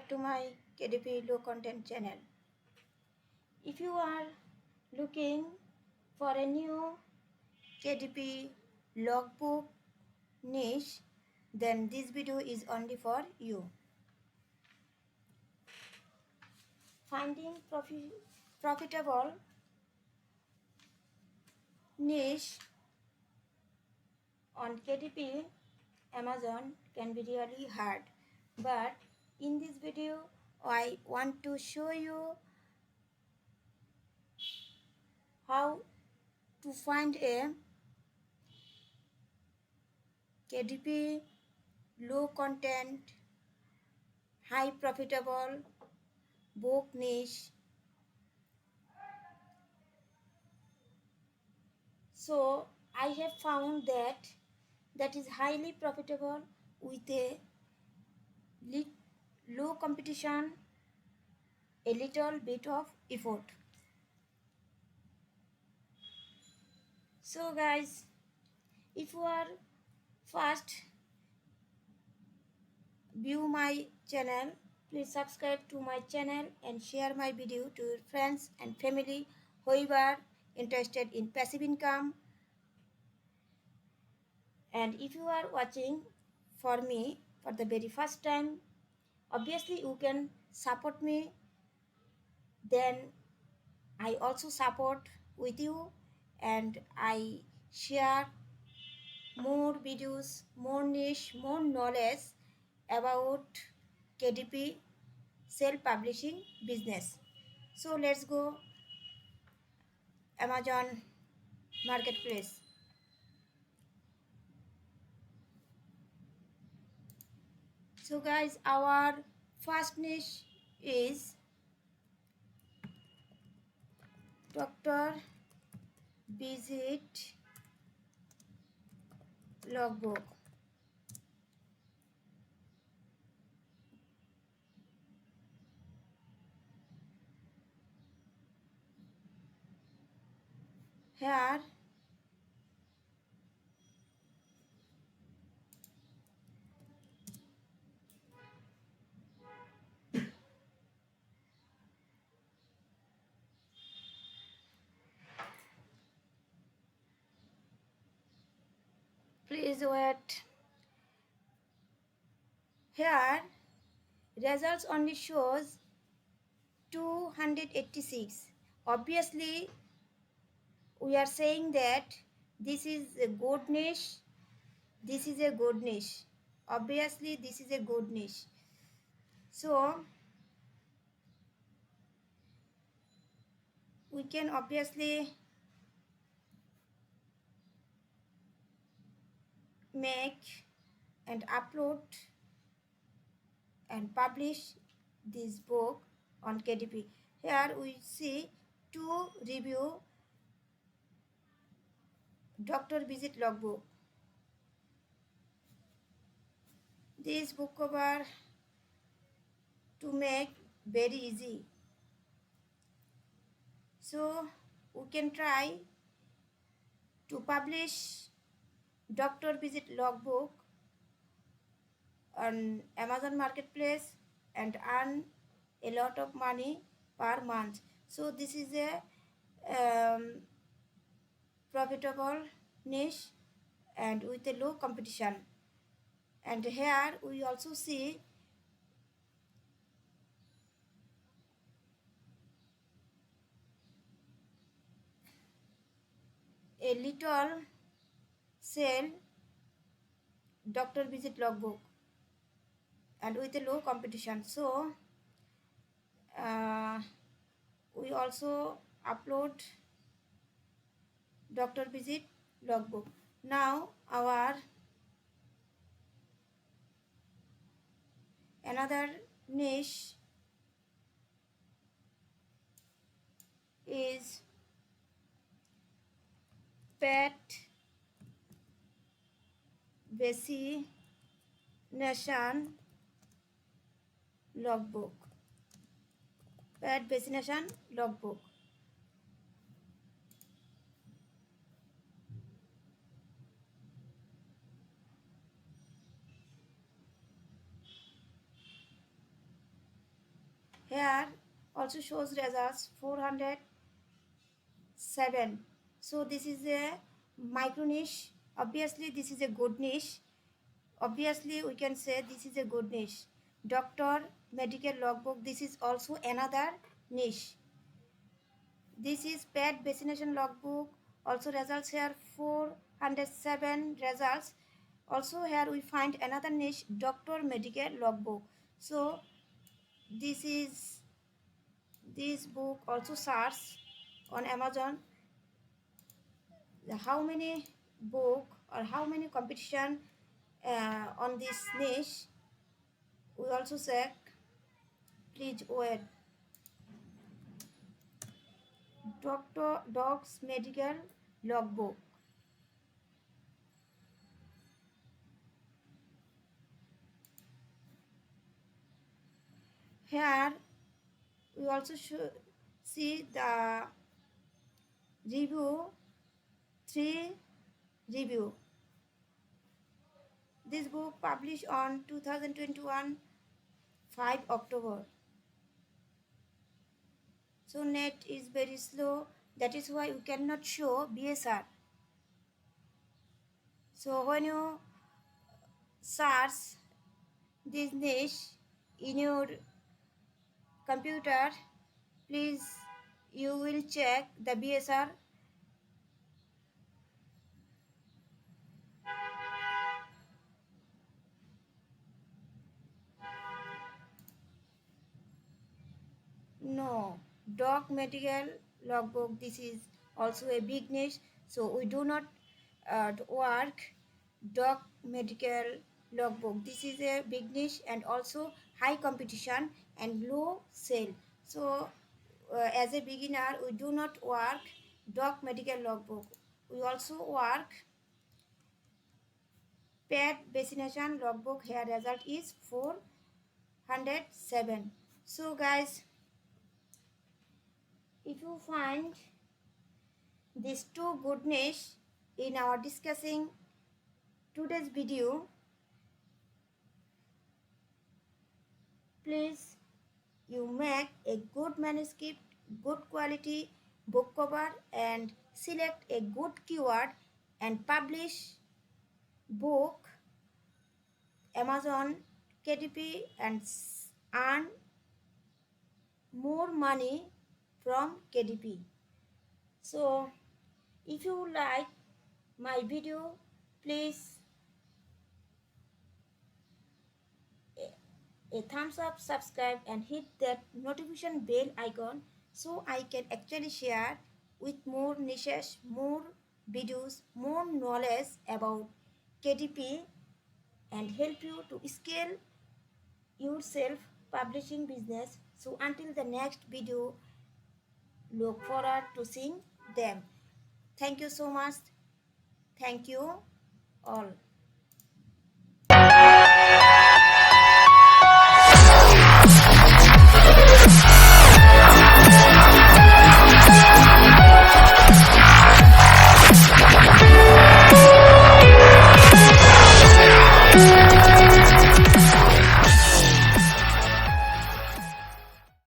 back to my KDP low content channel. If you are looking for a new KDP logbook niche, then this video is only for you. Finding profitable niche on KDP Amazon can be really hard, but in this video I want to show you how to find a KDP low content high profitable book niche. So I have found that is highly profitable with a low competition, a little bit of effort. So guys, if you are first view my channel, please subscribe to my channel and share my video to your friends and family who are interested in passive income. And if you are watching for me for the very first time, obviously you can support me, then I also support with you and I share more videos, more niche, more knowledge about KDP self-publishing business. So let's go Amazon marketplace. So guys, our first niche is Dr. Visit logbook. Here please wait. Here results only shows 286. Obviously we are saying that this is a good niche, this is a good niche. Obviously this is a good niche. So we can obviously make and upload and publish this book on KDP. Here we see to review Dr. Visit logbook. This book cover to make very easy. So we can try to publish Dr. Visit logbook on Amazon marketplace and earn a lot of money per month. So this is a profitable niche and with a low competition. And here we also see a little sale Dr. Visit logbook and with a low competition. So we also upload Dr. Visit logbook. Now our another niche is pet vaccination logbook. Pet vaccination logbook. Here also shows results 407. So this is a micro niche. Obviously this is a good niche. Obviously we can say this is a good niche. Doctor medical logbook, this is also another niche. This is pet vaccination logbook, also results here 407 results. Also here we find another niche, doctor medical logbook. So this book also search on Amazon. How many book or how many competition on this niche we also check. Please wait. Doctor dogs medical logbook. Here we also should see the review, 3 review. This book published on 2021 5 October. So net is very slow, that is why we cannot show BSR. So when you search this niche in your computer, please you will check the BSR. No, dog medical logbook, this is also a big niche, so we do not work dog medical logbook. This is a big niche and also high competition and low sale. So as a beginner we do not work dog medical logbook. We also work pet vaccination logbook. Here result is 407. So guys, if you find these two good niche in our discussing today's video, please you make a good manuscript, good quality book cover and select a good keyword and publish book Amazon, KDP and earn more money from KDP. So if you like my video, please a thumbs up, subscribe and hit that notification bell icon so I can actually share with more niches, more videos, more knowledge about KDP and help you to scale your self publishing business. So until the next video, look forward to seeing them. Thank you so much. Thank you all.